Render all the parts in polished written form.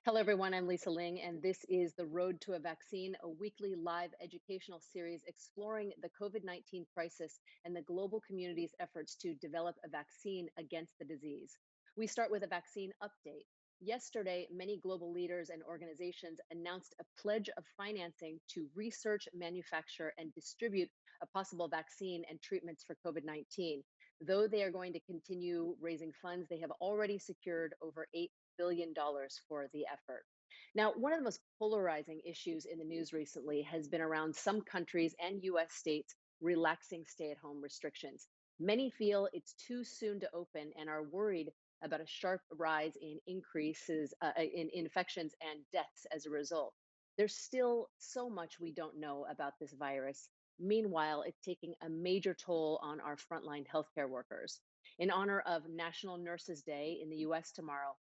Hello, everyone. I'm Lisa Ling, and this is The Road to a Vaccine, a weekly live educational series exploring the COVID-19 crisis and the global community's efforts to develop a vaccine against the disease. We start with a vaccine update. Yesterday, many global leaders and organizations announced a pledge of financing to research, manufacture, and distribute a possible vaccine and treatments for COVID-19. Though they are going to continue raising funds, they have already secured over $8 billion for the effort. Now, one of the most polarizing issues in the news recently has been around some countries and US states relaxing stay at home restrictions. Many feel it's too soon to open and are worried about a sharp rise in increases in infections and deaths as a result. There's still so much we don't know about this virus. Meanwhile, it's taking a major toll on our frontline healthcare workers. In honor of National Nurses Day in the US tomorrow,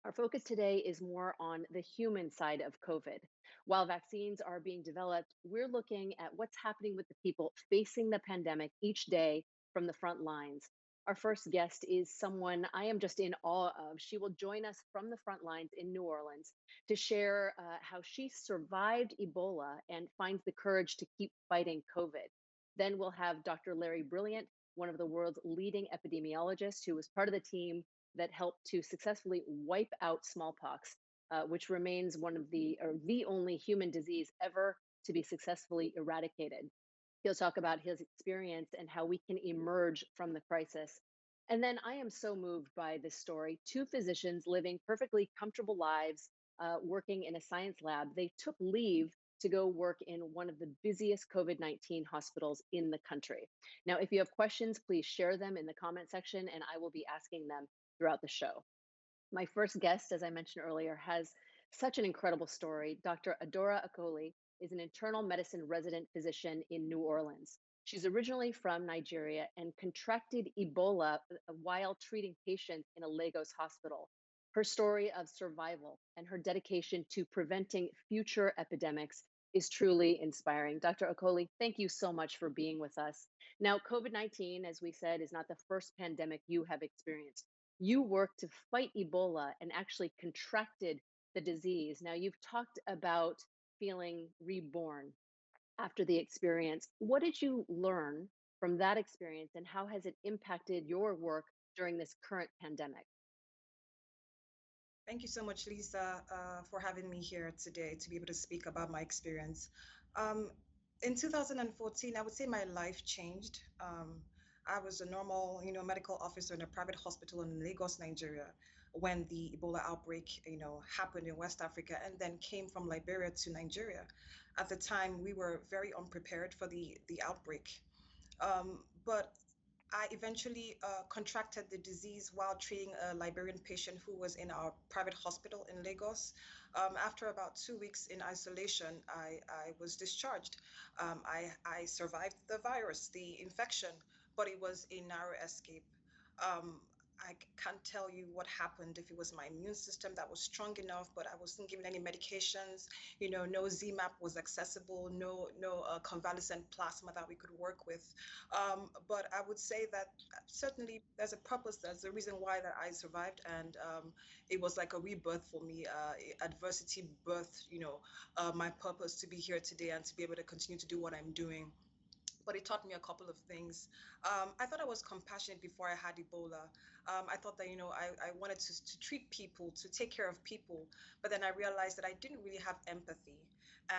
our focus today is more on the human side of COVID. While vaccines are being developed, we're looking at what's happening with the people facing the pandemic each day from the front lines. Our first guest is someone I am just in awe of. She will join us from the front lines in New Orleans to share how she survived Ebola and finds the courage to keep fighting COVID. Then we'll have Dr. Larry Brilliant, one of the world's leading epidemiologists, who was part of the team that helped to successfully wipe out smallpox, which remains one of the only human disease ever to be successfully eradicated. He'll talk about his experience and how we can emerge from the crisis. And then I am so moved by this story. Two physicians living perfectly comfortable lives, working in a science lab, they took leave to go work in one of the busiest COVID-19 hospitals in the country. Now, if you have questions, please share them in the comment section, and I will be asking them throughout the show. My first guest, as I mentioned earlier, has such an incredible story. Dr. Adora Akoli is an internal medicine resident physician in New Orleans. She's originally from Nigeria and contracted Ebola while treating patients in a Lagos hospital. Her story of survival and her dedication to preventing future epidemics is truly inspiring. Dr. Akoli, thank you so much for being with us. Now, COVID 19, as we said, is not the first pandemic you have experienced. You worked to fight Ebola and actually contracted the disease. Now, you've talked about feeling reborn after the experience. What did you learn from that experience, and how has it impacted your work during this current pandemic? Thank you so much, Lisa, for having me here today to be able to speak about my experience. Um, in 2014, I would say my life changed. I was a normal, medical officer in a private hospital in Lagos, Nigeria, when the Ebola outbreak, happened in West Africa and then came from Liberia to Nigeria. At the time, we were very unprepared for the outbreak. But I eventually contracted the disease while treating a Liberian patient who was in our private hospital in Lagos. After about 2 weeks in isolation, I was discharged. I survived the virus, the infection, but it was a narrow escape. Um, I can't tell you what happened, if it was my immune system that was strong enough, but I wasn't given any medications. No ZMapp was accessible, no convalescent plasma that we could work with. But I would say that certainly there's a purpose. There's a reason why that I survived, and it was like a rebirth for me. Adversity birthed, my purpose to be here today and to be able to continue to do what I'm doing. But it taught me a couple of things. I thought I was compassionate before I had Ebola. I thought that, I wanted to treat people, to take care of people. But then I realized that I didn't really have empathy.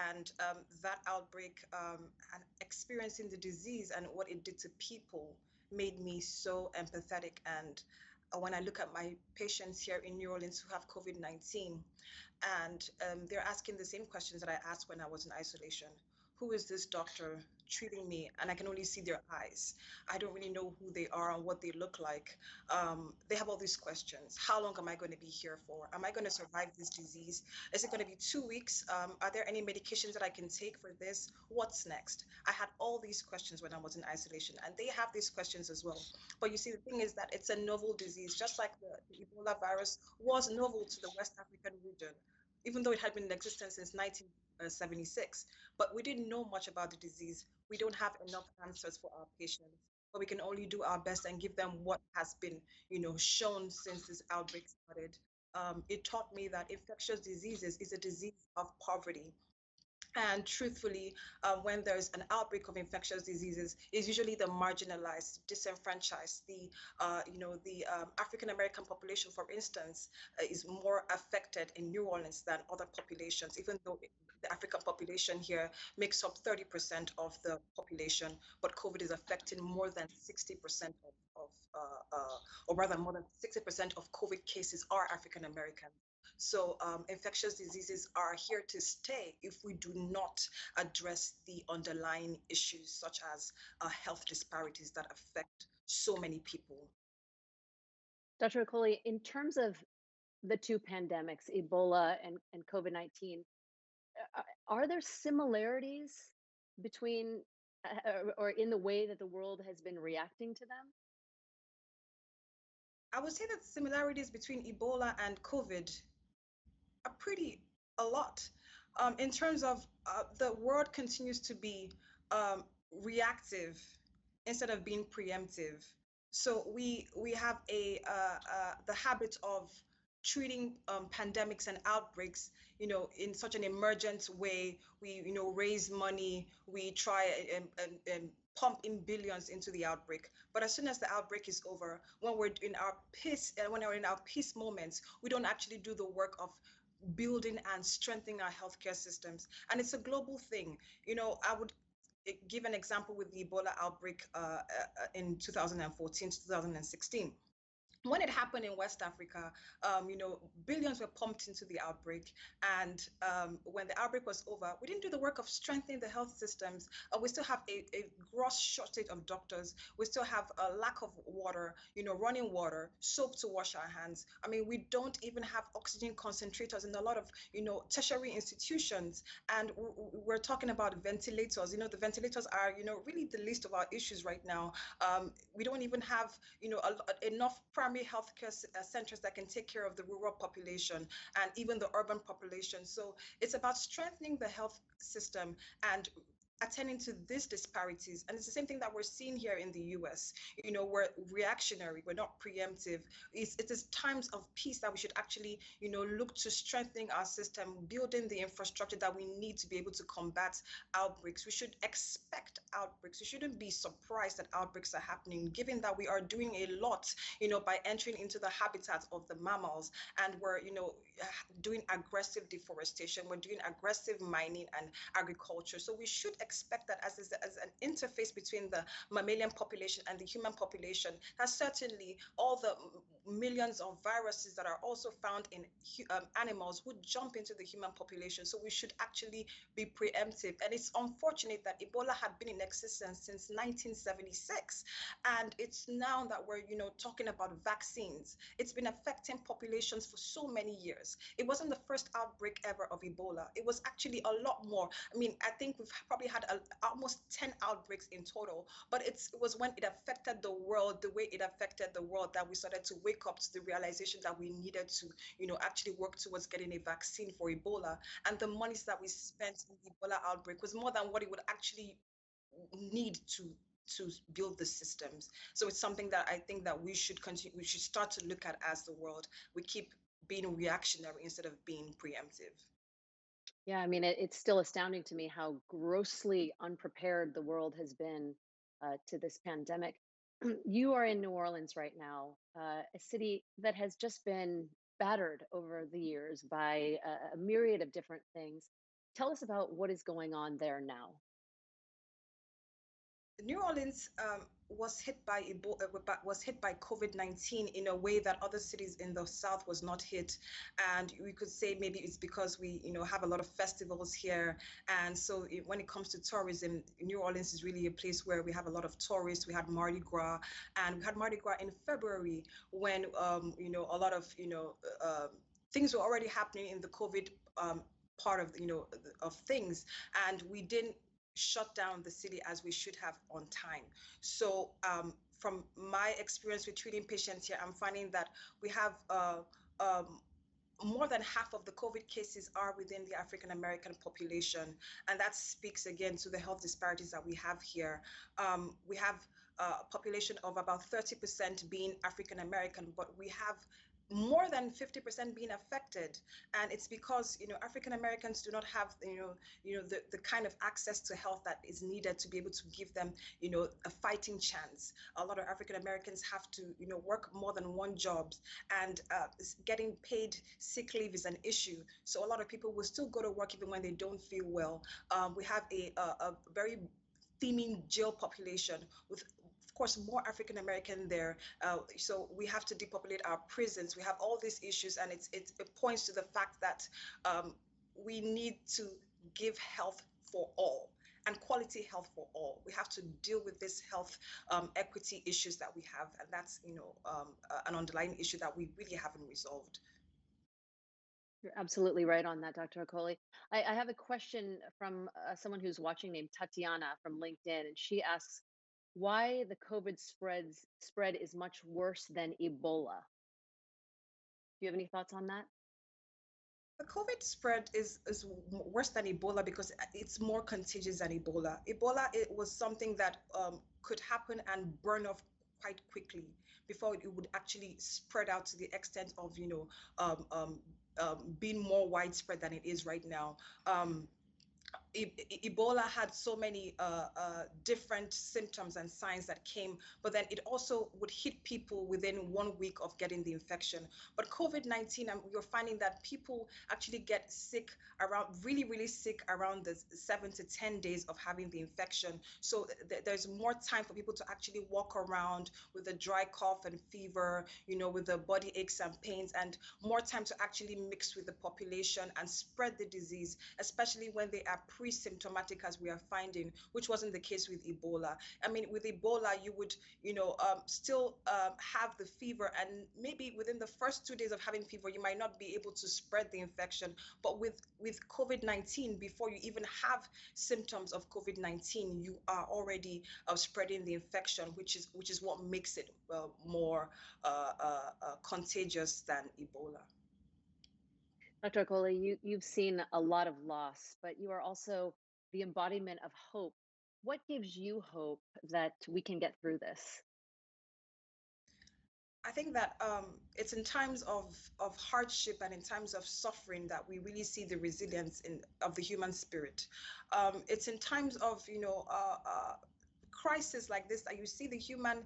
And that outbreak and experiencing the disease and what it did to people made me so empathetic. And when I look at my patients here in New Orleans who have COVID-19, and they're asking the same questions that I asked when I was in isolation. Who is this doctor treating me? And I can only see their eyes. I don't really know who they are and what they look like. They have all these questions. How long am I going to be here for? Am I going to survive this disease? Is it going to be 2 weeks? Are there any medications that I can take for this? What's next? I had all these questions when I was in isolation, and they have these questions as well. But you see, the thing is that it's a novel disease, just like the Ebola virus was novel to the West African region, even though it had been in existence since 1976. But we didn't know much about the disease. We don't have enough answers for our patients, but we can only do our best and give them what has been, shown since this outbreak started. it taught me that infectious diseases is a disease of poverty. And truthfully, when there's an outbreak of infectious diseases, is usually the marginalized, disenfranchised, the African American population, for instance, is more affected in New Orleans than other populations, even though the African population here makes up 30% of the population, but COVID is affecting more than 60% or rather more than 60% of COVID cases are African American. So infectious diseases are here to stay if we do not address the underlying issues, such as health disparities that affect so many people. Dr. Okoli, in terms of the two pandemics, Ebola and COVID 19, are there similarities between or in the way that the world has been reacting to them? I would say that similarities between Ebola and COVID are pretty a lot. In terms of the world continues to be reactive instead of being preemptive. So we have the habit of treating pandemics and outbreaks, in such an emergent way. We, raise money, we try and pump in billions into the outbreak. But as soon as the outbreak is over, when we're in our peace moments, we don't actually do the work of building and strengthening our healthcare systems. And it's a global thing. I would give an example with the Ebola outbreak in 2014 to 2016. When it happened in West Africa, billions were pumped into the outbreak. And when the outbreak was over, we didn't do the work of strengthening the health systems. We still have a gross shortage of doctors. We still have a lack of water, running water, soap to wash our hands. I mean, we don't even have oxygen concentrators in a lot of, tertiary institutions. And we're talking about ventilators. The ventilators are, really the least of our issues right now. We don't even have, enough primary healthcare centers that can take care of the rural population and even the urban population. So it's about strengthening the health system and attending to these disparities. And it's the same thing that we're seeing here in the US. We're reactionary, we're not preemptive. It is times of peace that we should actually, look to strengthening our system, building the infrastructure that we need to be able to combat outbreaks. We should expect outbreaks. We shouldn't be surprised that outbreaks are happening, given that we are doing a lot, by entering into the habitats of the mammals, and we're, doing aggressive deforestation, we're doing aggressive mining and agriculture. So we should expect that as an interface between the mammalian population and the human population, that certainly all the millions of viruses that are also found in animals would jump into the human population. So we should actually be preemptive. And it's unfortunate that Ebola had been in existence since 1976. And it's now that we're, talking about vaccines. It's been affecting populations for so many years. It wasn't the first outbreak ever of Ebola. It was actually a lot more. I mean, I think we've probably had almost 10 outbreaks in total, but it was when it affected the world, the way it affected the world, that we started to wake up to the realization that we needed to, actually work towards getting a vaccine for Ebola. And the monies that we spent in the Ebola outbreak was more than what it would actually need to build the systems. So it's something that I think that we should continue, we should start to look at as the world. We keep being reactionary instead of being preemptive. Yeah, I mean, it's still astounding to me how grossly unprepared the world has been to this pandemic. You are in New Orleans right now, a city that has just been battered over the years by a myriad of different things. Tell us about what is going on there now. New Orleans was hit by COVID-19 in a way that other cities in the South was not hit, and we could say maybe it's because we have a lot of festivals here, and so when it comes to tourism, New Orleans is really a place where we have a lot of tourists. We had Mardi Gras, and we had Mardi Gras in February when a lot of things were already happening in the COVID part of of things, and we didn't shut down the city as we should have on time. So from my experience with treating patients here, I'm finding that we have more than half of the COVID cases are within the African American population. And that speaks again to the health disparities that we have here. We have a population of about 30% being African American, but we have more than 50% being affected, and it's because African Americans do not have the kind of access to health that is needed to be able to give them a fighting chance. A lot of African Americans have to work more than one job, and getting paid sick leave is an issue, so a lot of people will still go to work even when they don't feel well. We have a very theming jail population with, of course, more African American there. So we have to depopulate our prisons. We have all these issues, and it points to the fact that we need to give health for all and quality health for all. We have to deal with this health equity issues that we have, and that's an underlying issue that we really haven't resolved. You're absolutely right on that, Dr. Okoli. I have a question from someone who's watching named Tatiana from LinkedIn, and she asks why the COVID spread is much worse than Ebola. Do you have any thoughts on that? The COVID spread is worse than Ebola because it's more contagious than Ebola. Ebola, it was something that could happen and burn off quite quickly before it would actually spread out to the extent of being more widespread than it is right now. Ebola had so many different symptoms and signs that came, but then it also would hit people within 1 week of getting the infection. But COVID-19, you're finding that people actually get sick around, really, really sick around the 7 to 10 days of having the infection. So there's more time for people to actually walk around with a dry cough and fever, with the body aches and pains, and more time to actually mix with the population and spread the disease, especially when they are pre-symptomatic, as we are finding, which wasn't the case with Ebola. I mean, with Ebola, you would, still have the fever, and maybe within the first 2 days of having fever, you might not be able to spread the infection. But with COVID-19, before you even have symptoms of COVID-19, you are already spreading the infection, which is what makes it more contagious than Ebola. Dr. Okoli, you've seen a lot of loss, but you are also the embodiment of hope. What gives you hope that we can get through this? I think that it's in times of hardship and in times of suffering that we really see the resilience of the human spirit. It's in times of crisis like this that you see the human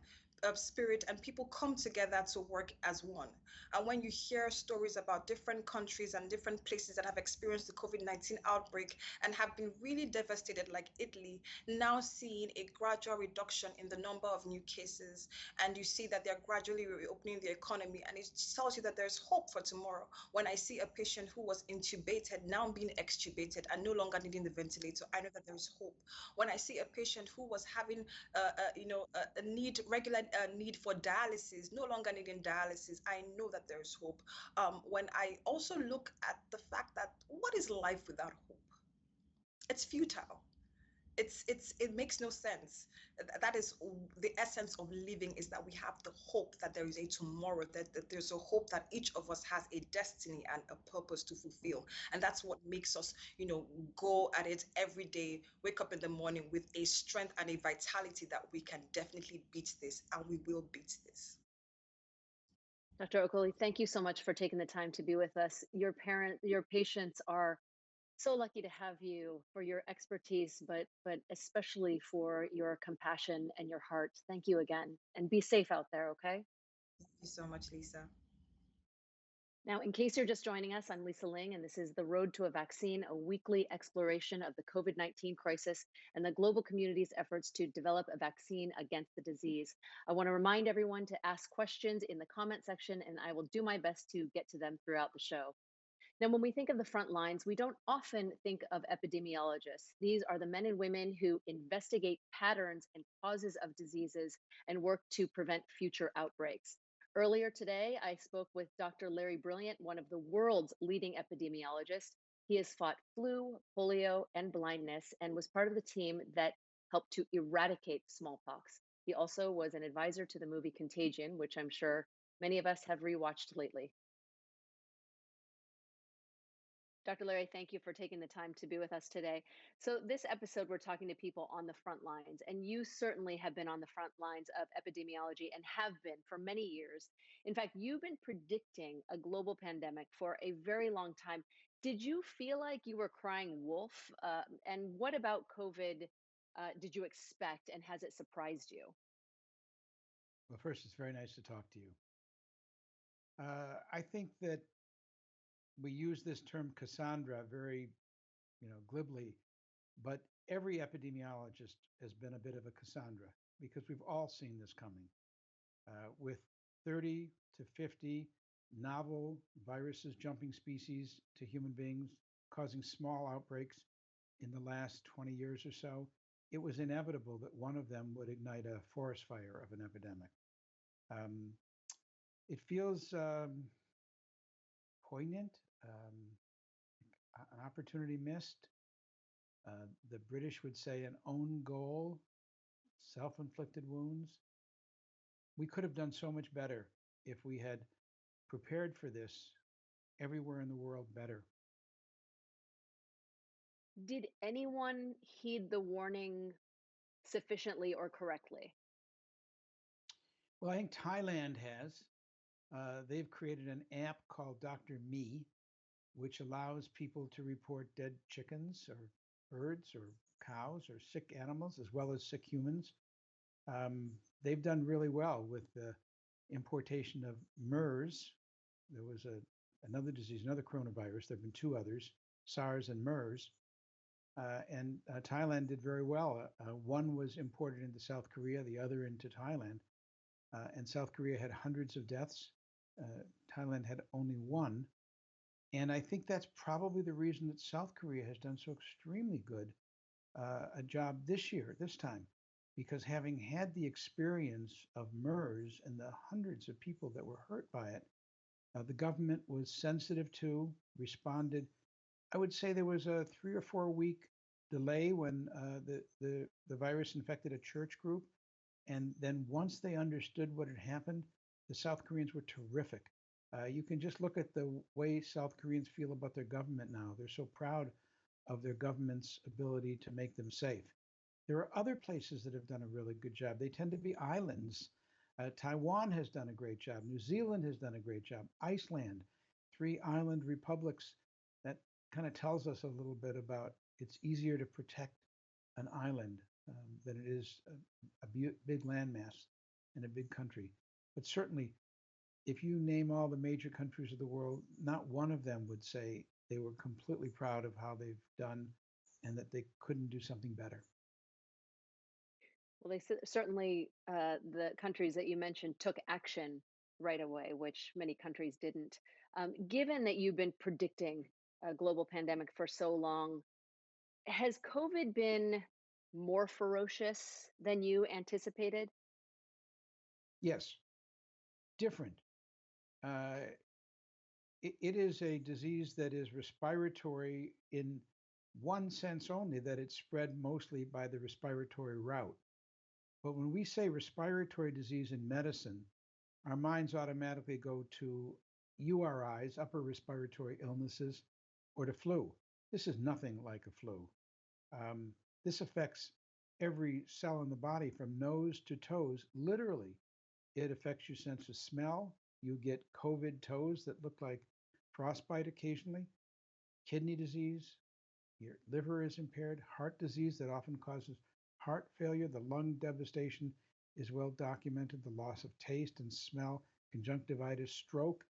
spirit and people come together to work as one. And when you hear stories about different countries and different places that have experienced the COVID-19 outbreak and have been really devastated, like Italy, now seeing a gradual reduction in the number of new cases, and you see that they're gradually reopening the economy, and it tells you that there's hope for tomorrow. When I see a patient who was intubated now being extubated and no longer needing the ventilator, I know that there is hope. When I see a patient who was having a need, regular need for dialysis, no longer needing dialysis, I know that there is hope. When I also look at the fact that what is life without hope? It's futile. It makes no sense. That is the essence of living, is that we have the hope that there is a tomorrow, that there's a hope that each of us has a destiny and a purpose to fulfill. And that's what makes us go at it every day, wake up in the morning with a strength and a vitality that we can definitely beat this, and we will beat this. Dr. Okoli, thank you so much for taking the time to be with us. Your patients are so lucky to have you for your expertise, but especially for your compassion and your heart. Thank you again, and be safe out there. Okay. Thank you so much, Lisa. Now, in case you're just joining us, I'm Lisa Ling, and this is The Road to a Vaccine, a weekly exploration of the COVID-19 crisis and the global community's efforts to develop a vaccine against the disease. I want to remind everyone to ask questions in the comment section, and I will do my best to get to them throughout the show. Now, when we think of the front lines, we don't often think of epidemiologists. These are the men and women who investigate patterns and causes of diseases and work to prevent future outbreaks. Earlier today, I spoke with Dr. Larry Brilliant, one of the world's leading epidemiologists. He has fought flu, polio, and blindness and was part of the team that helped to eradicate smallpox. He also was an advisor to the movie Contagion, which I'm sure many of us have rewatched lately. Dr. Larry, thank you for taking the time to be with us today. So, this episode, we're talking to people on the front lines, and you certainly have been on the front lines of epidemiology and have been for many years. In fact, you've been predicting a global pandemic for a very long time. Did you feel like you were crying wolf? And what about COVID did you expect, and has it surprised you? Well, first, it's very nice to talk to you. I think that we use this term Cassandra very, glibly, but every epidemiologist has been a bit of a Cassandra because we've all seen this coming. With 30 to 50 novel viruses jumping species to human beings, causing small outbreaks in the last 20 years or so, it was inevitable that one of them would ignite a forest fire of an epidemic. Um, it feels poignant, an opportunity missed. The British would say an own goal, self inflicted wounds. We could have done so much better if we had prepared for this everywhere in the world better. Did anyone heed the warning sufficiently or correctly? Well, I think Thailand has. They've created an app called Dr. Me, which allows people to report dead chickens or birds or cows or sick animals as well as sick humans. Um, they've done really well with the importation of MERS. There was another disease, another coronavirus. There have been two others, SARS and MERS. And Thailand did very well. One was imported into South Korea, the other into Thailand. And South Korea had hundreds of deaths. Thailand had only one. And I think that's probably the reason that South Korea has done so extremely good a job this year, this time, because having had the experience of MERS and the hundreds of people that were hurt by it, the government was sensitive to, responded. I would say there was a 3 or 4 week delay when the virus infected a church group. And then once they understood what had happened, the South Koreans were terrific. You can just look at the way South Koreans feel about their government now. They're so proud of their government's ability to make them safe. There are other places that have done a really good job. They tend to be islands. Taiwan has done a great job. New Zealand has done a great job. Iceland, three island republics. That kind of tells us a little bit about it's easier to protect an island than it is a big landmass in a big country. But certainly, if you name all the major countries of the world, not one of them would say they were completely proud of how they've done and that they couldn't do something better. Well, certainly, the countries that you mentioned took action right away, which many countries didn't. Given that you've been predicting a global pandemic for so long, has COVID been more ferocious than you anticipated? Yes, different. Uh, it is a disease that is respiratory in one sense only, that it's spread mostly by the respiratory route. But when we say respiratory disease in medicine, our minds automatically go to URIs, upper respiratory illnesses, or to flu. This is nothing like a flu. Um, this affects every cell in the body from nose to toes. Literally, it affects your sense of smell. You get COVID toes that look like frostbite occasionally, kidney disease, your liver is impaired, heart disease that often causes heart failure, the lung devastation is well documented, the loss of taste and smell, conjunctivitis, stroke.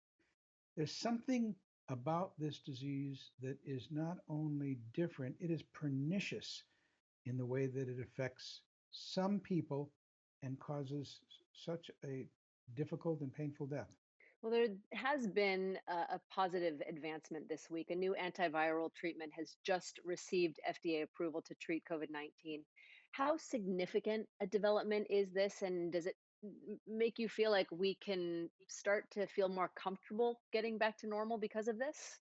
There's something about this disease that is not only different, it is pernicious in the way that it affects some people and causes such a difficult and painful death. Well, there has been a positive advancement this week. A new antiviral treatment has just received FDA approval to treat COVID 19. How significant a development is this, and does it make you feel like we can start to feel more comfortable getting back to normal because of this?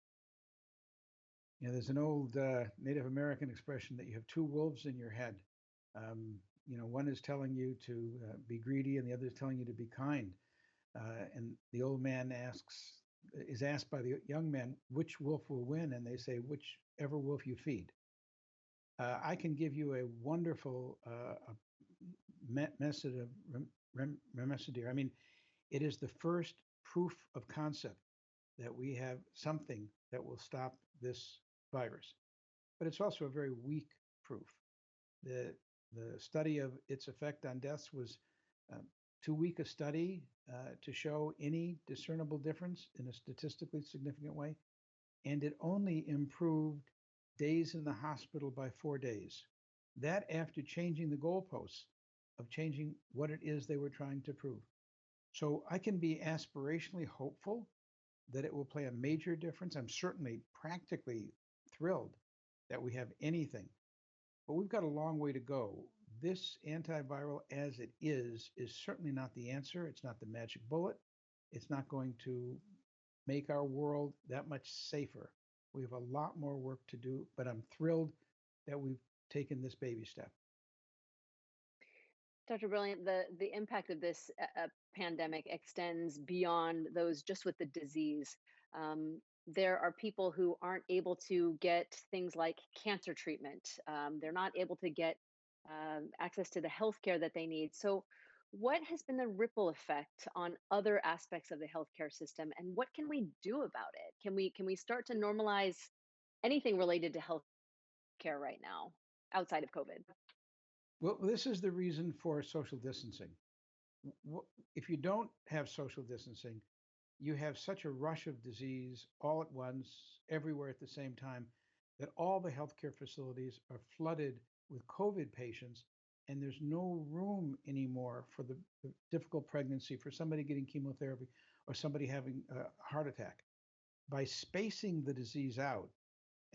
There's an old Native American expression that you have two wolves in your head. Um, one is telling you to be greedy, and the other is telling you to be kind. And the old man asks is asked by the young men, which wolf will win? And they say, whichever wolf you feed. I can give you a wonderful method of remessidir. I mean, it is the first proof of concept that we have something that will stop this virus. But it's also a very weak proof. The, the study of its effect on deaths was um, too weak a study to show any discernible difference in a statistically significant way. And it only improved days in the hospital by 4 days. That after changing the goalposts of changing what it is they were trying to prove. So I can be aspirationally hopeful that it will play a major difference. I'm certainly practically thrilled that we have anything, but we've got a long way to go. This antiviral, as it is certainly not the answer. It's not the magic bullet. It's not going to make our world that much safer. We have a lot more work to do, but I'm thrilled that we've taken this baby step. Dr. Brilliant, the impact of this pandemic extends beyond those just with the disease. There are people who aren't able to get things like cancer treatment. They're not able to get access to the healthcare that they need. So, what has been the ripple effect on other aspects of the healthcare system, and what can we do about it? Can we start to normalize anything related to healthcare right now outside of COVID? Well, this is the reason for social distancing. If you don't have social distancing, you have such a rush of disease all at once, everywhere at the same time, that all the healthcare facilities are flooded with COVID patients, and there's no room anymore for the difficult pregnancy, for somebody getting chemotherapy, or somebody having a heart attack. By spacing the disease out,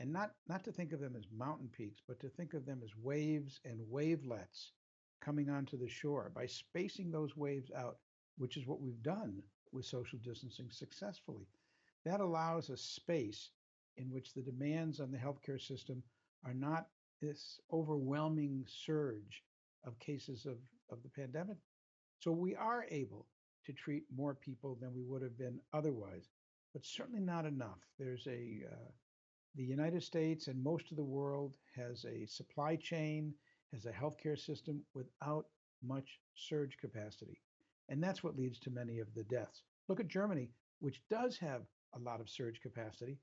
and not to think of them as mountain peaks, but to think of them as waves and wavelets coming onto the shore. By spacing those waves out, which is what we've done with social distancing successfully, that allows a space in which the demands on the healthcare system are not this overwhelming surge of cases of the pandemic. So we are able to treat more people than we would have been otherwise, but certainly not enough. The United States and most of the world has a supply chain, has a healthcare system without much surge capacity. And that's what leads to many of the deaths. Look at Germany, which does have a lot of surge capacity,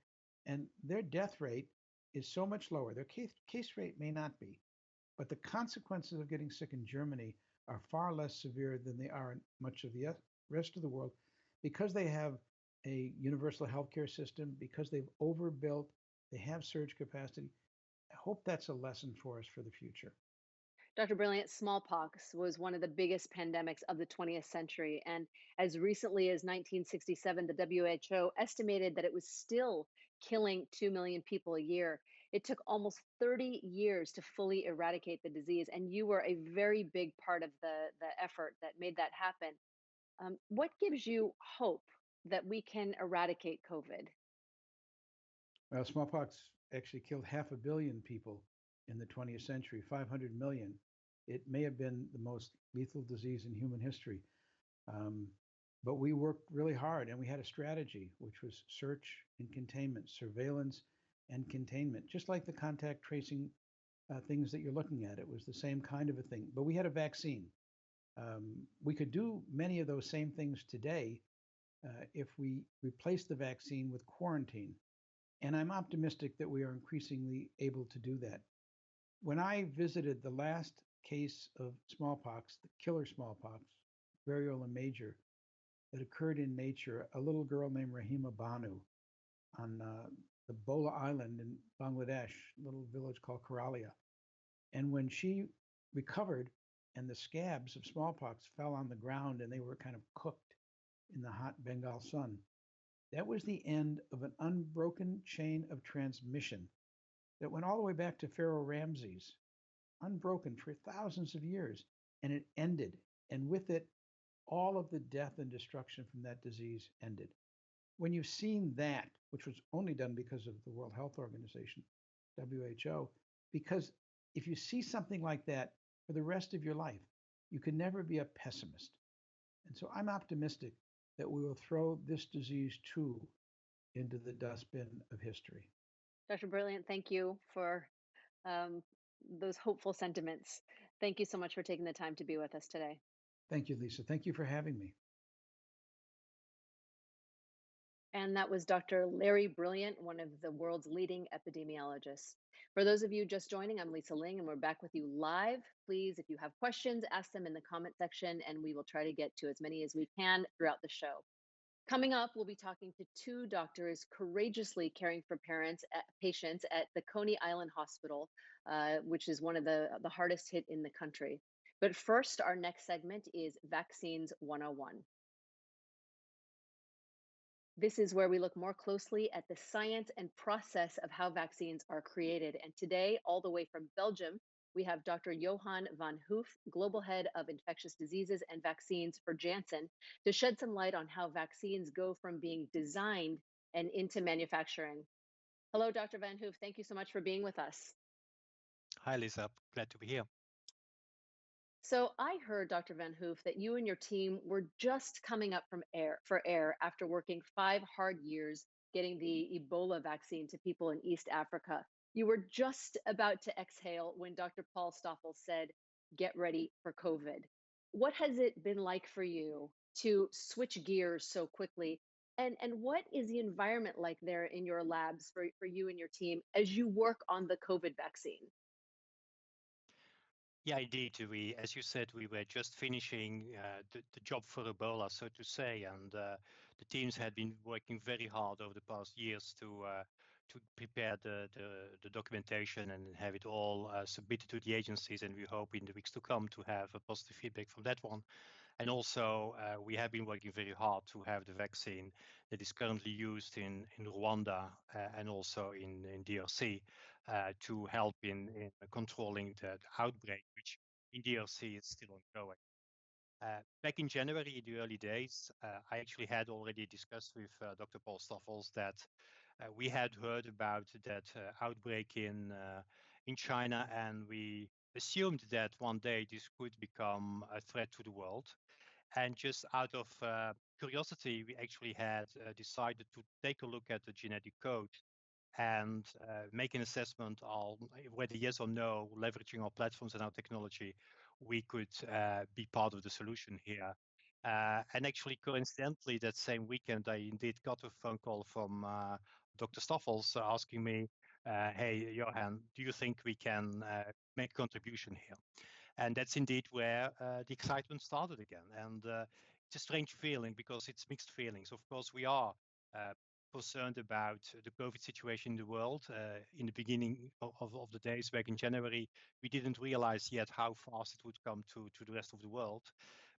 and their death rate is so much lower. Their case rate may not be, but the consequences of getting sick in Germany are far less severe than they are in much of the rest of the world because they have a universal healthcare system, because they've overbuilt, they have surge capacity. I hope that's a lesson for us for the future. Dr. Brilliant, smallpox was one of the biggest pandemics of the 20th century. And as recently as 1967, the WHO estimated that it was still killing 2 million people a year. It took almost 30 years to fully eradicate the disease. And you were a very big part of the effort that made that happen. What gives you hope that we can eradicate COVID? Well, smallpox actually killed 500 million people in the 20th century, 500 million. It may have been the most lethal disease in human history. Um, but we worked really hard and we had a strategy, which was search and containment, surveillance and containment, just like the contact tracing things that you're looking at. It was the same kind of a thing, but we had a vaccine. We could do many of those same things today if we replace the vaccine with quarantine. And I'm optimistic that we are increasingly able to do that. When I visited the last case of smallpox, the killer smallpox, variola major, that occurred in nature, a little girl named Rahima Banu on the Bola Island in Bangladesh, a little village called Karalia. And when she recovered and the scabs of smallpox fell on the ground and they were kind of cooked in the hot Bengal sun, that was the end of an unbroken chain of transmission that went all the way back to Pharaoh Ramses, unbroken for thousands of years. And it ended. And with it, all of the death and destruction from that disease ended. When you've seen that, which was only done because of the World Health Organization, WHO, because if you see something like that for the rest of your life, you can never be a pessimist. And so I'm optimistic that we will throw this disease too into the dustbin of history. Dr. Brilliant, thank you for um, those hopeful sentiments. Thank you so much for taking the time to be with us today. Thank you, Lisa. Thank you for having me. And that was Dr. Larry Brilliant, one of the world's leading epidemiologists. For those of you just joining, I'm Lisa Ling, and we're back with you live. Please, if you have questions, ask them in the comment section, and we will try to get to as many as we can throughout the show. Coming up, we'll be talking to two doctors courageously caring for patients at the Coney Island Hospital, which is one of the hardest hit in the country. But first, our next segment is Vaccines 101. This is where we look more closely at the science and process of how vaccines are created. And today, all the way from Belgium, we have Dr. Johan van Hoof, Global Head of Infectious Diseases and Vaccines for Janssen, to shed some light on how vaccines go from being designed and into manufacturing. Hello, Dr. Van Hoof. Thank you so much for being with us. Hi, Lisa. Glad to be here. So I heard, Dr. Van Hoof, that you and your team were just coming up from air after working 5 hard years getting the Ebola vaccine to people in East Africa. You were just about to exhale when Dr. Paul Stoffel said, "Get ready for COVID." What has it been like for you to switch gears so quickly? And what is the environment like there in your labs for you and your team as you work on the COVID vaccine? Yeah, indeed. As you said, we were just finishing the job for Ebola, so to say, and the teams had been working very hard over the past years to prepare the documentation and have it all submitted to the agencies. And we hope in the weeks to come to have a positive feedback from that one. And also, we have been working very hard to have the vaccine that is currently used in Rwanda and also in DRC to help in controlling the outbreak, which in DRC is still ongoing. Back in January, in the early days, I actually had already discussed with Dr. Paul Stoffels that we had heard about that outbreak in China, and we assumed that one day this could become a threat to the world. And just out of curiosity, we actually had decided to take a look at the genetic code and make an assessment on whether yes or no, leveraging our platforms and our technology, we could be part of the solution here. And actually, coincidentally, that same weekend, I indeed got a phone call from Dr. Stoffels asking me, hey, Johan, do you think we can make a contribution here? And that's indeed where the excitement started again. And it's a strange feeling because it's mixed feelings. Of course, we are concerned about the COVID situation in the world. In the beginning of the days back in January, we didn't realize yet how fast it would come to the rest of the world.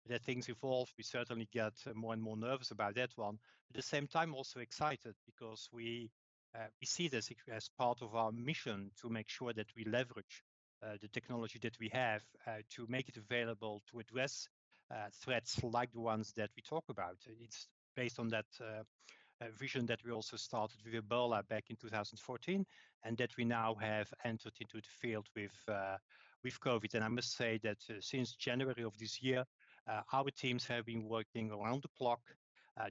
But as things evolve, we certainly get more and more nervous about that one. At the same time, also excited because we see this as part of our mission to make sure that we leverage the technology that we have to make it available to address threats like the ones that we talk about. It's based on that vision that we also started with Ebola back in 2014, and that we now have entered into the field with COVID. And I must say that since January of this year, our teams have been working around the clock,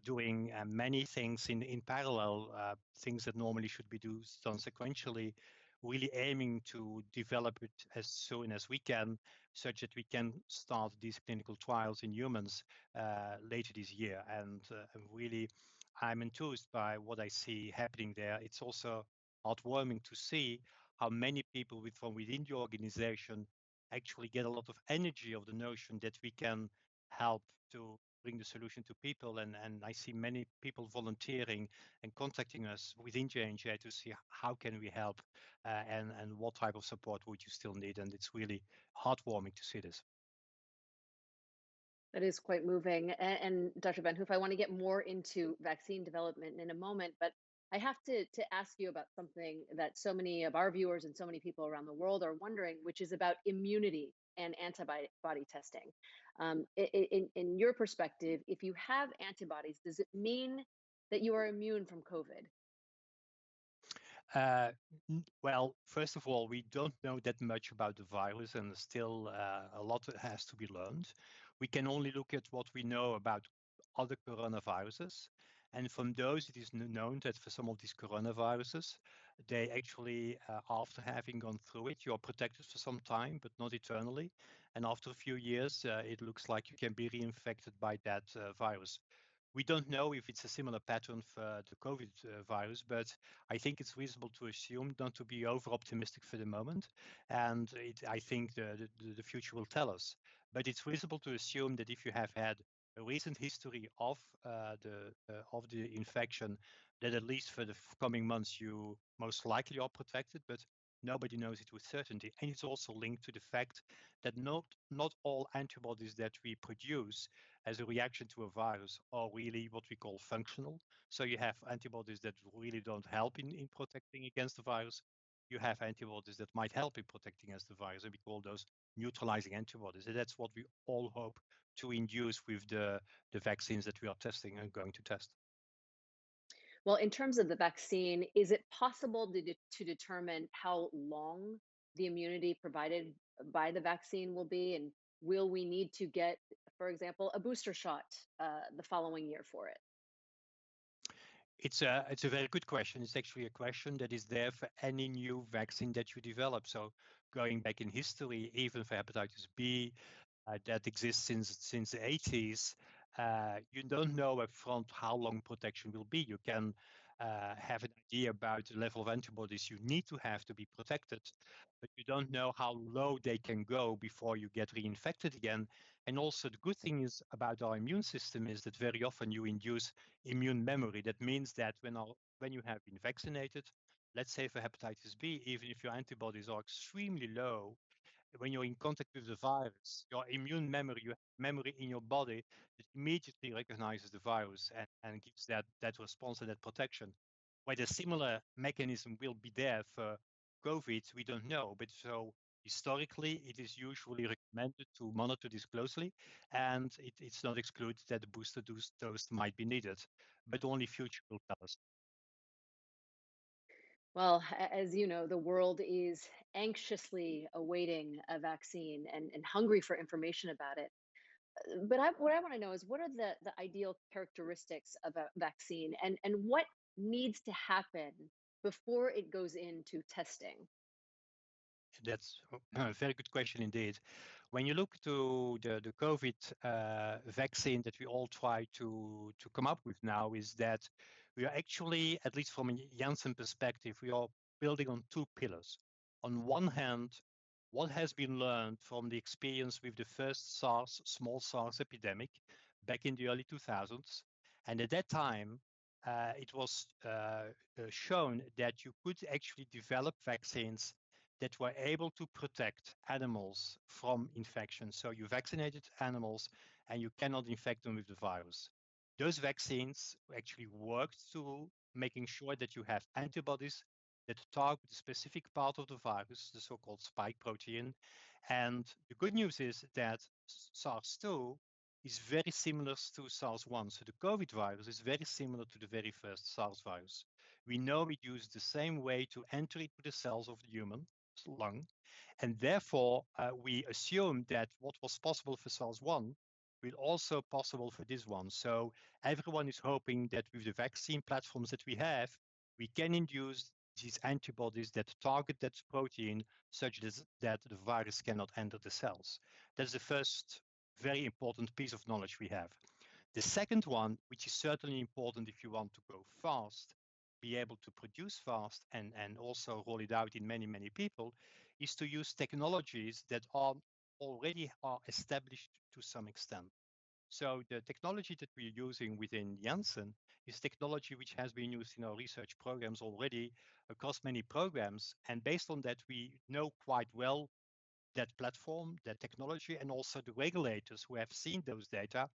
doing many things in parallel, things that normally should be done sequentially, really aiming to develop it as soon as we can, such that we can start these clinical trials in humans later this year. And really, I'm enthused by what I see happening there. It's also heartwarming to see how many people from within the organization actually get a lot of energy of the notion that we can help to bring the solution to people. And I see many people volunteering and contacting us within J&J to see how can we help and what type of support would you still need. And it's really heartwarming to see this. That is quite moving. And Dr. Van Hoof, I want to get more into vaccine development in a moment, but I have to ask you about something that so many of our viewers and so many people around the world are wondering, which is about immunity and antibody testing. In your perspective, if you have antibodies, does it mean that you are immune from COVID? Well, first of all, we don't know that much about the virus, and still a lot has to be learned. We can only look at what we know about other coronaviruses. And from those, it is known that for some of these coronaviruses, they actually, after having gone through it, you're protected for some time, but not eternally. And after a few years, it looks like you can be reinfected by that virus. We don't know if it's a similar pattern for the COVID virus, but I think it's reasonable to assume not to be over optimistic for the moment. And I think the future will tell us. But it's reasonable to assume that if you have had a recent history of the infection, that at least for the coming months you most likely are protected, but nobody knows it with certainty. And it's also linked to the fact that not all antibodies that we produce as a reaction to a virus are really what we call functional. So you have antibodies that really don't help in protecting against the virus. You have antibodies that might help in protecting against the virus, and we call those neutralizing antibodies. And that's what we all hope to induce with the vaccines that we are testing and going to test. Well, in terms of the vaccine, is it possible to determine how long the immunity provided by the vaccine will be? And will we need to get, for example, a booster shot the following year for it? It's a very good question. It's actually a question that is there for any new vaccine that you develop. So going back in history, even for hepatitis B, that exists since the 80s. You don't know upfront how long protection will be. You can have an idea about the level of antibodies you need to be protected, but you don't know how low they can go before you get reinfected again. And also, the good thing is about our immune system is that very often you induce immune memory. That means that when you have been vaccinated, let's say for hepatitis B, even if your antibodies are extremely low, when you're in contact with the virus, your immune memory, you have memory in your body that immediately recognizes the virus and gives that response and that protection. Whether a similar mechanism will be there for COVID, we don't know. But so historically, it is usually recommended to monitor this closely, and it's not excluded that the booster dose might be needed, but only future will tell us. Well, as you know, the world is anxiously awaiting a vaccine and hungry for information about it. But what I want to know is what are the ideal characteristics of a vaccine and what needs to happen before it goes into testing? That's a very good question indeed. When you look to the COVID vaccine that we all try to come up with now, is that we are actually, at least from a Janssen perspective, we are building on two pillars. On one hand, what has been learned from the experience with the first SARS, small SARS epidemic back in the early 2000s. And at that time, it was shown that you could actually develop vaccines that were able to protect animals from infection. So you vaccinated animals and you cannot infect them with the virus. Those vaccines actually worked to making sure that you have antibodies that target the specific part of the virus, the so-called spike protein. And the good news is that SARS-2 is very similar to SARS-1. So the COVID virus is very similar to the very first SARS virus. We know it used the same way to enter into the cells of the human lung. And therefore, we assume that what was possible for SARS-1 will also possible for this one. So everyone is hoping that with the vaccine platforms that we have, we can induce these antibodies that target that protein such that the virus cannot enter the cells. That's the first very important piece of knowledge we have. The second one, which is certainly important if you want to go fast, be able to produce fast and also roll it out in many, many people, is to use technologies that already are established to some extent. So the technology that we're using within Janssen is technology which has been used in our research programs already across many programs. And based on that, we know quite well that platform, that technology, and also the regulators who have seen those data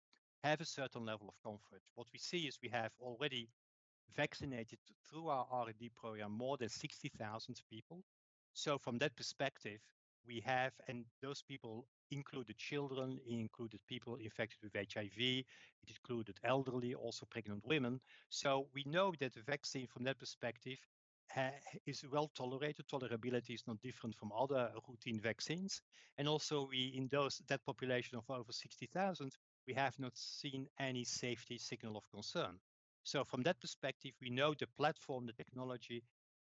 have a certain level of comfort. What we see is we have already vaccinated through our R&D program more than 60,000 people. So from that perspective, we have, and those people included children, included people infected with HIV, it included elderly, also pregnant women. So we know that the vaccine from that perspective is well tolerated. Tolerability is not different from other routine vaccines. And also we, in that population of over 60,000, we have not seen any safety signal of concern. So from that perspective, we know the platform, the technology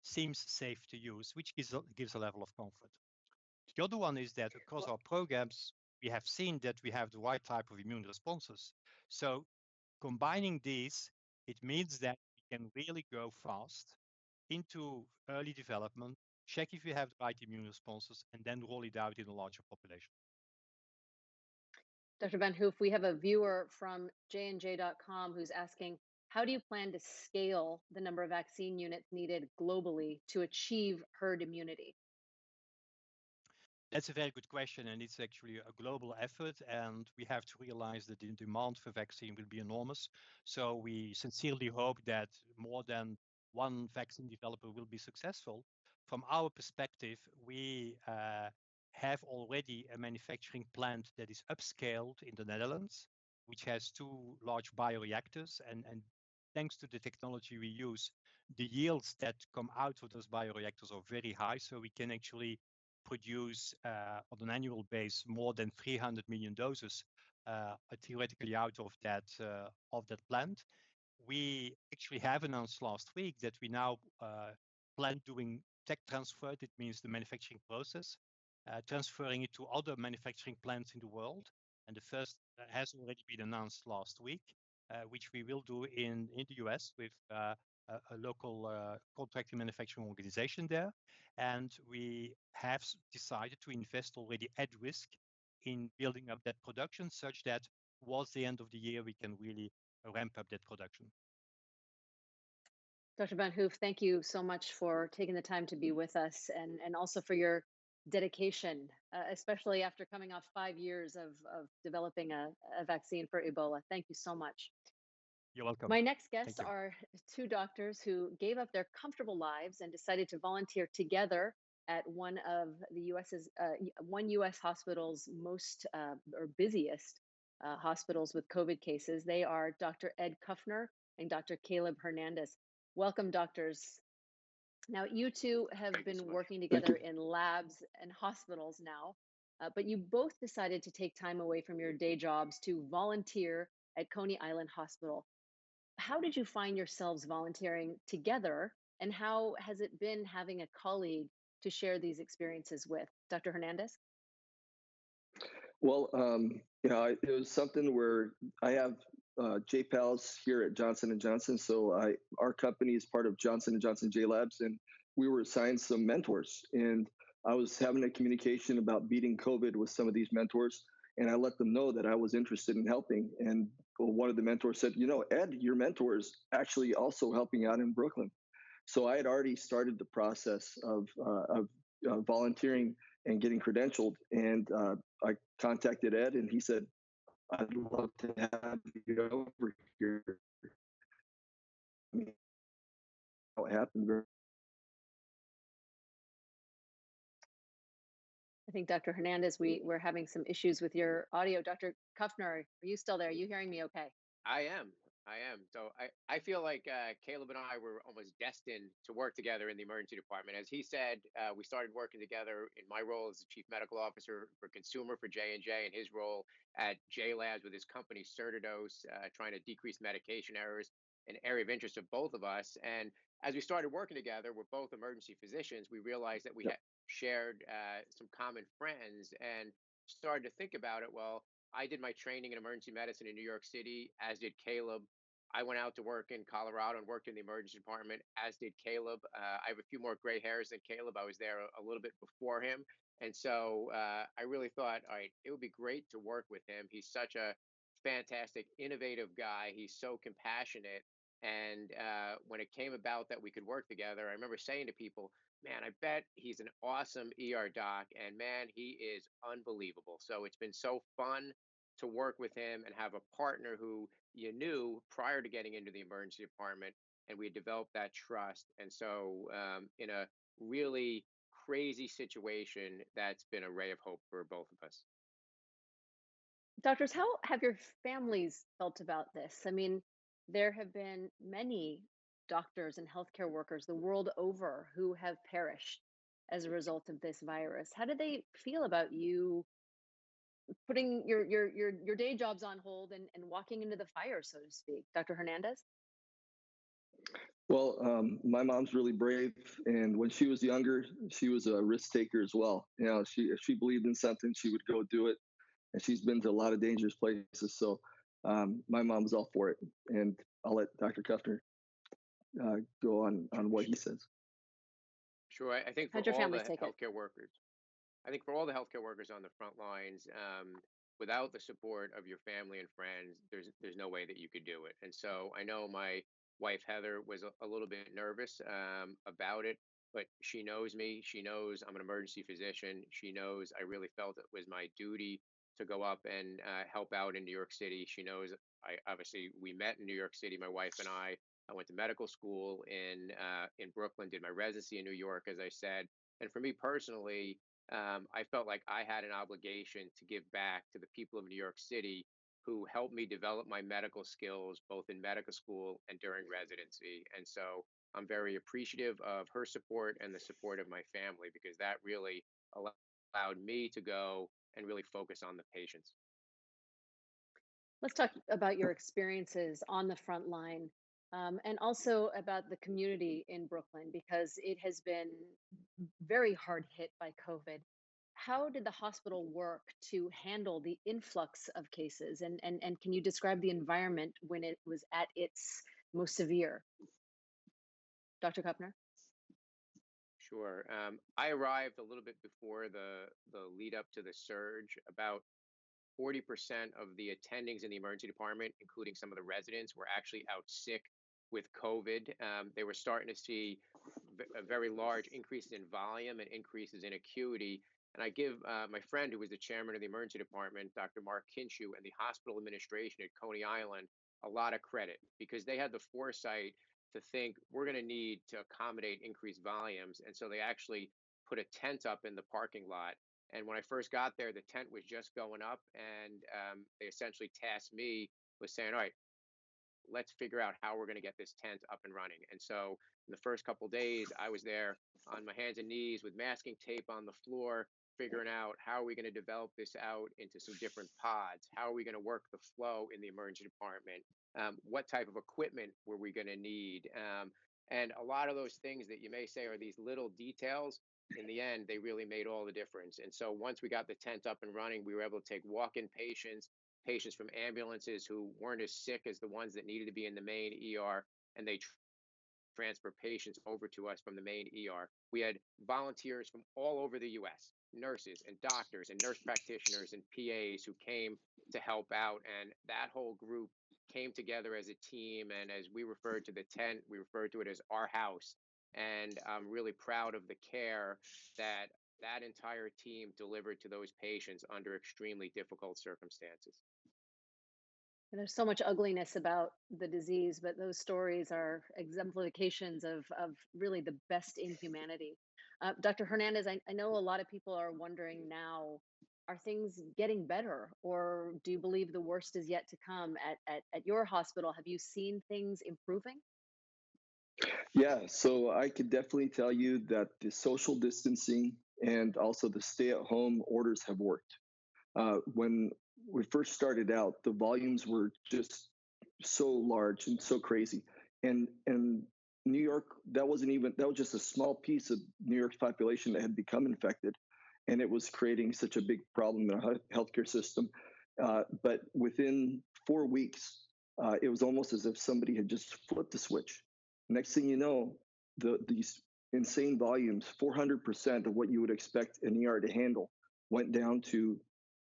seems safe to use, which gives a level of comfort. The other one is that across our programs, we have seen that we have the right type of immune responses. So combining these, it means that we can really go fast into early development, check if we have the right immune responses, and then roll it out in a larger population. Dr. Van Hoof, we have a viewer from jnj.com who's asking, how do you plan to scale the number of vaccine units needed globally to achieve herd immunity? That's a very good question, and it's actually a global effort, and we have to realize that the demand for vaccine will be enormous. So we sincerely hope that more than one vaccine developer will be successful. From our perspective, we have already a manufacturing plant that is upscaled in the Netherlands, which has two large bioreactors, and thanks to the technology we use, the yields that come out of those bioreactors are very high, so we can actually produce on an annual base more than 300 million doses theoretically out of that plant. We actually have announced last week that we now plan doing tech transfer. It means the manufacturing process, transferring it to other manufacturing plants in the world. And the first has already been announced last week, which we will do in the US with a local contracting manufacturing organization there. And we have decided to invest already at risk in building up that production such that towards the end of the year, we can really ramp up that production. Dr. Van Hoof, thank you so much for taking the time to be with us and also for your dedication, especially after coming off 5 years of developing a vaccine for Ebola. Thank you so much. You're welcome. My next Thank guests you. are two doctors who gave up their comfortable lives and decided to volunteer together at one of the one U.S. hospital's most or busiest hospitals with COVID cases. They are Dr. Ed Kufner and Dr. Caleb Hernandez. Welcome, doctors. Now, you two have Thank you been so much. working together in labs and hospitals now, but you both decided to take time away from your day jobs to volunteer at Coney Island Hospital. How did you find yourselves volunteering together, and how has it been having a colleague to share these experiences with? Dr. Hernandez? Well, it was something where I have JPALs here at Johnson and Johnson. So our company is part of Johnson and Johnson J Labs, and we were assigned some mentors. And I was having a communication about beating COVID with some of these mentors, and I let them know that I was interested in helping. And one of the mentors said, Ed, your mentor is actually also helping out in Brooklyn. So I had already started the process of volunteering and getting credentialed, and I contacted Ed, and he said, "I'd love to have you over here." How it happened. I think Dr. Hernandez, we're having some issues with your audio. Dr. Kufner, are you still there? Are you hearing me okay? I am. So I feel like Caleb and I were almost destined to work together in the emergency department. As he said, we started working together in my role as the chief medical officer for consumer for J&J, and his role at J Labs with his company Certidose, trying to decrease medication errors, an area of interest of both of us. And as we started working together, we're both emergency physicians. We realized that we had shared some common friends and started to think about it. Well, I did my training in emergency medicine in New York City, as did Caleb. I went out to work in Colorado and worked in the emergency department, as did Caleb. I have a few more gray hairs than Caleb. I was there a little bit before him. And so I really thought, all right, it would be great to work with him. He's such a fantastic, innovative guy. He's so compassionate. And when it came about that we could work together, I remember saying to people, man, I bet he's an awesome ER doc. And man, he is unbelievable. So it's been so fun to work with him and have a partner who you knew prior to getting into the emergency department, and we had developed that trust. And so, in a really crazy situation, that's been a ray of hope for both of us. Doctors, how have your families felt about this? I mean, there have been many doctors and healthcare workers the world over who have perished as a result of this virus. How do they feel about you putting your day jobs on hold and walking into the fire, so to speak? Dr. Hernandez? Well, my mom's really brave, and when she was younger, she was a risk taker as well. You know, she if she believed in something, she would go do it, and she's been to a lot of dangerous places. So, my mom's all for it, and I'll let Dr. Kuffner go on what he says. Sure. I think for How'd your all the families take it? healthcare workers, I think for all the healthcare workers on the front lines, without the support of your family and friends, there's no way that you could do it. And so I know my wife Heather was a little bit nervous about it, but she knows me. She knows I'm an emergency physician. She knows I really felt it was my duty to go up and help out in New York City. She knows I obviously we met in New York City, my wife and I. I went to medical school in Brooklyn, did my residency in New York, as I said. And for me personally, I felt like I had an obligation to give back to the people of New York City who helped me develop my medical skills both in medical school and during residency. And so I'm very appreciative of her support and the support of my family because that really allowed me to go and really focus on the patients. Let's talk about your experiences on the front line, and also about the community in Brooklyn because it has been very hard hit by COVID. How did the hospital work to handle the influx of cases? And can you describe the environment when it was at its most severe? Dr. Kupner? Sure. I arrived a little bit before the lead up to the surge. About 40% of the attendings in the emergency department, including some of the residents, were actually out sick with COVID. They were starting to see a very large increases in volume and increases in acuity. And I give my friend, who was the chairman of the emergency department, Dr. Mark Kinshu, and the hospital administration at Coney Island a lot of credit because they had the foresight to think we're going to need to accommodate increased volumes. And so they actually put a tent up in the parking lot. And when I first got there, the tent was just going up, and they essentially tasked me with saying, "All right, let's figure out how we're going to get this tent up and running." And so, in the first couple of days, I was there on my hands and knees with masking tape on the floor, figuring out how are we going to develop this out into some different pods? How are we going to work the flow in the emergency department? What type of equipment were we going to need? And a lot of those things that you may say are these little details, in the end, they really made all the difference. And so once we got the tent up and running, we were able to take walk-in patients, patients from ambulances who weren't as sick as the ones that needed to be in the main ER, and they transfer patients over to us from the main ER. We had volunteers from all over the US, nurses and doctors and nurse practitioners and PAs who came to help out. And that whole group came together as a team. And as we referred to the tent, we referred to it as our house. And I'm really proud of the care that that entire team delivered to those patients under extremely difficult circumstances. And there's so much ugliness about the disease, but those stories are exemplifications of really the best in humanity. Dr. Hernandez, I know a lot of people are wondering now, are things getting better, or do you believe the worst is yet to come at your hospital? Have you seen things improving? Yeah, so I could definitely tell you that the social distancing and also the stay-at-home orders have worked. When we first started out, the volumes were just so large and so crazy, and New York, that was just a small piece of New York's population that had become infected, and it was creating such a big problem in our healthcare system. But within 4 weeks, it was almost as if somebody had just flipped the switch. Next thing you know, these insane volumes, 400% of what you would expect an ER to handle, went down to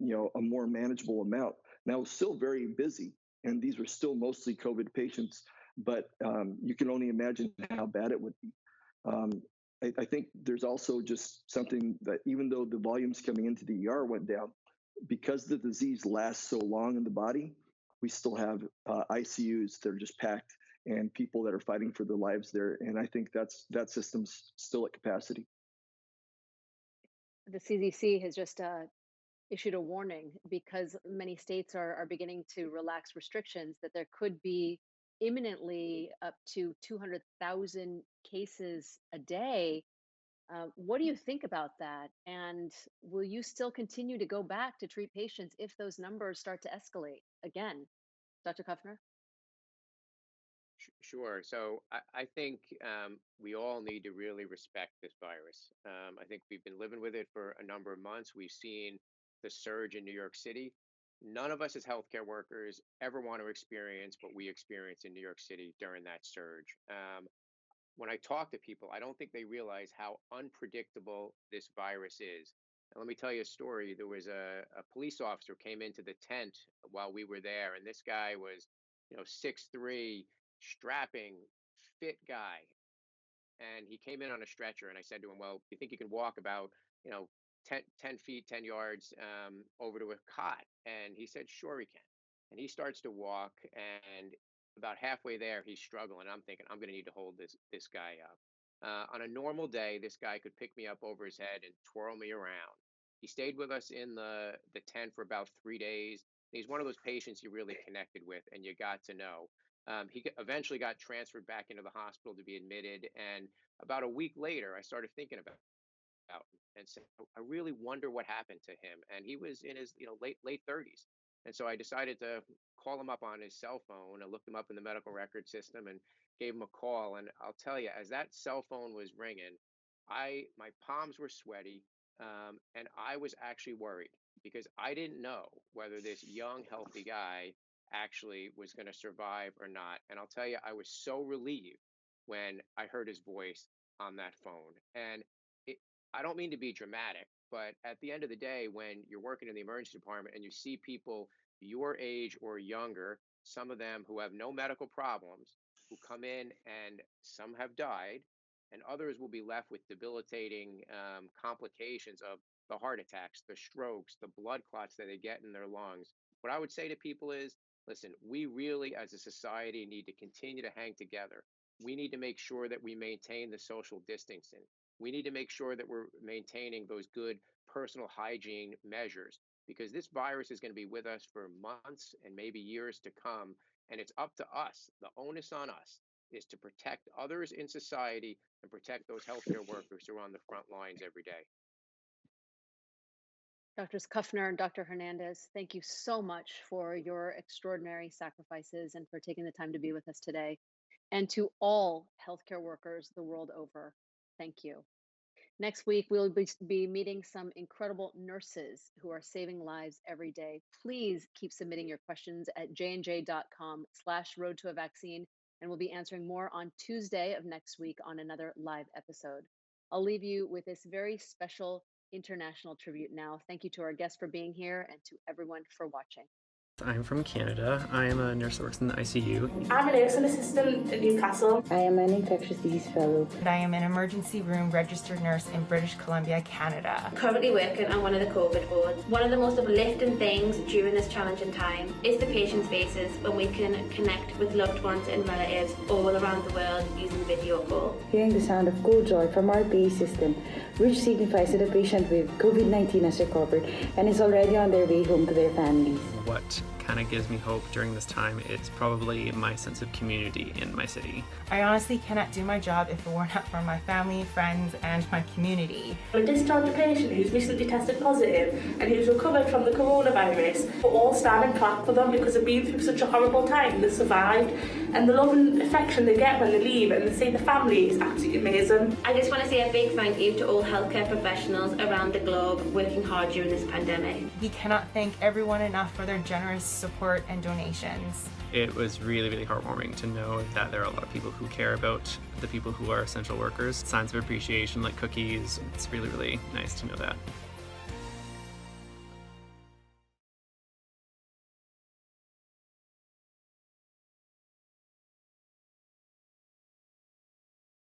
a more manageable amount. Now, it's still very busy, and these were still mostly COVID patients, but you can only imagine how bad it would be. Um, I think there's also just something that even though the volumes coming into the ER went down, because the disease lasts so long in the body, we still have ICUs that are just packed and people that are fighting for their lives there. And I think that system's still at capacity. The CDC has just issued a warning because many states are beginning to relax restrictions that there could be imminently up to 200,000 cases a day. What do you think about that? And will you still continue to go back to treat patients if those numbers start to escalate again? Dr. Kuffner? Sure. So I think we all need to really respect this virus. I think we've been living with it for a number of months. We've seen the surge in New York City. None of us as healthcare workers ever want to experience what we experienced in New York City during that surge. When I talk to people, I don't think they realize how unpredictable this virus is. And let me tell you a story. There was a police officer came into the tent while we were there, and this guy was, 6'3", strapping, fit guy. And he came in on a stretcher, and I said to him, well, you think you can walk about, 10 feet, 10 yards over to a cot? And he said, sure he can. And he starts to walk, and about halfway there, he's struggling. I'm thinking, I'm going to need to hold this guy up. On a normal day, this guy could pick me up over his head and twirl me around. He stayed with us in the tent for about 3 days. He's one of those patients you really connected with and you got to know. Eventually got transferred back into the hospital to be admitted. And about a week later, I started thinking about him and said, I really wonder what happened to him. And he was in his late 30s. And so I decided to call him up on his cell phone. I looked him up in the medical record system and gave him a call. And I'll tell you, as that cell phone was ringing, my palms were sweaty, and I was actually worried because I didn't know whether this young, healthy guy actually was going to survive or not. And I'll tell you, I was so relieved when I heard his voice on that phone. And I don't mean to be dramatic, but at the end of the day, when you're working in the emergency department and you see people your age or younger, some of them who have no medical problems, who come in and some have died, and others will be left with debilitating complications of the heart attacks, the strokes, the blood clots that they get in their lungs. What I would say to people is, listen, we really, as a society, need to continue to hang together. We need to make sure that we maintain the social distancing. We need to make sure that we're maintaining those good personal hygiene measures because this virus is going to be with us for months and maybe years to come. And it's up to us. The onus on us is to protect others in society and protect those healthcare workers who are on the front lines every day. Drs. Kuffner and Dr. Hernandez, thank you so much for your extraordinary sacrifices and for taking the time to be with us today. And to all healthcare workers the world over, thank you. Next week, we'll be meeting some incredible nurses who are saving lives every day. Please keep submitting your questions at jnj.com/road to a vaccine, and we'll be answering more on Tuesday of next week on another live episode. I'll leave you with this very special international tribute now. Thank you to our guests for being here and to everyone for watching. I'm from Canada. I am a nurse that works in the ICU. I'm a nursing assistant in Newcastle. I am an infectious disease fellow. And I am an emergency room registered nurse in British Columbia, Canada. I'm currently working on one of the COVID wards. One of the most uplifting things during this challenging time is the patients' faces when we can connect with loved ones and relatives all around the world using video call. Hearing the sound of cold joy from our PA system, which signifies that the patient with COVID-19 has recovered and is already on their way home to their families. What kind of gives me hope during this time is probably my sense of community in my city. I honestly cannot do my job if it were not for my family, friends, and my community. A discharged patient who's recently tested positive and who's recovered from the coronavirus, we're all stand and clap for them because they've been through such a horrible time. They survived, and the love and affection they get when they leave and they see the family is absolutely amazing. I just want to say a big thank you to all healthcare professionals around the globe working hard during this pandemic. We cannot thank everyone enough for their generous support and donations. It was really, really heartwarming to know that there are a lot of people who care about the people who are essential workers. Signs of appreciation like cookies. It's really, really nice to know that.